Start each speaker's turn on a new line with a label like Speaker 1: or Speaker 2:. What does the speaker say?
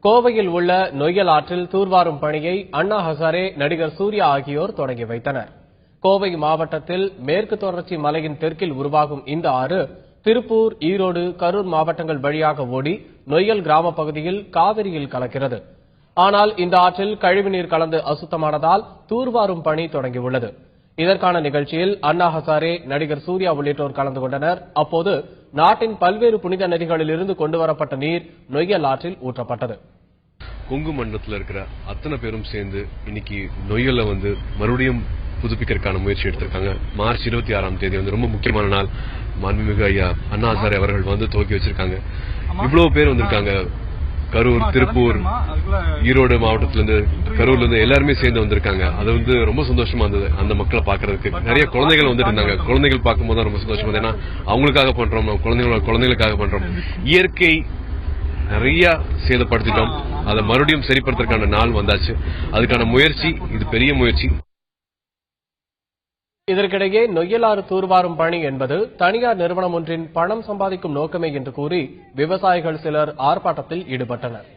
Speaker 1: கோவையில் உள்ள நொய்யல் ஆற்றில் தூர்வாரும் பணியை அண்ணா ஹசாரே, நடிகர் சூர்யா ஆகியோர் தொடங்கி வைத்தனர். கோவை மாவட்டத்தில் மேற்கு தொடர்ச்சி மலையின் தெற்கில் உருவாகும் இந்த ஆறு திருப்பூர், ஈரோடு, கரூர் மாவட்டங்கள் வழியாக ஓடி நொய்யல் கிராம பகுதியில் காவிரியில் கலக்கிறது. ஆனால் இந்த ஆற்றில் கழிவுநீர் கலந்து அசுத்தமானதால் தூர்வாரும் பணி தொடங்கியுள்ளது. இதற்கான நிகழ்ச்சியில் அண்ணா ஹசாரே, நடிகர் சூர்யா உள்ளிட்டோர் கலந்து கொண்டனர். அப்போது நாட்டின் பல்வேறு புனித நதிகளிலிருந்து கொண்டுவரப்பட்ட நீர் நொய்யல் ஆற்றில் ஊற்றப்பட்டது.
Speaker 2: கொங்கு மண்டலத்தில் இருக்கிற அத்தனை பேரும் சேர்ந்து இன்னைக்கு நொய்யலை மறுபடியும் புதுப்பிக்கிறதுக்கான முயற்சி எடுத்திருக்காங்க. மார்ச் 26ஆம் தேதி ரொம்ப முக்கியமான நாள். மாண்புமிகு ஐயா அண்ணா ஹசாரே அவர்கள் துவக்கி வச்சிருக்காங்க. இவ்வளவு பேர் வந்திருக்காங்க. கரூர், திருப்பூர், ஈரோடு மாவட்டத்திலிருந்து, கரூர்ல இருந்து எல்லாருமே சேர்ந்து வந்திருக்காங்க. அது ரொம்ப சந்தோஷமா இருந்தது அந்த மக்களை பாக்குறதுக்கு. நிறைய குழந்தைகள் வந்துட்டு இருந்தாங்க. குழந்தைகள் பார்க்கும்போது ரொம்ப சந்தோஷமா இருந்தது. ஏன்னா அவங்களுக்காக பண்றோம், குழந்தைகளுக்காக பண்றோம். இயற்கை நிறைய சேதப்படுத்திட்டோம். அதை மறுபடியும் சரிப்படுத்துறதுக்கான நாள் வந்தாச்சு. அதுக்கான முயற்சி, இது பெரிய முயற்சி.
Speaker 1: இதற்கிடையே நொய்யலாறு தூர்வாரும் பணி என்பது தனியார் நிறுவனம் ஒன்றின் பணம் சம்பாதிக்கும் நோக்கமே என்று கூறி விவசாயிகள் சிலர் ஆர்ப்பாட்டத்தில் ஈடுபட்டனர்.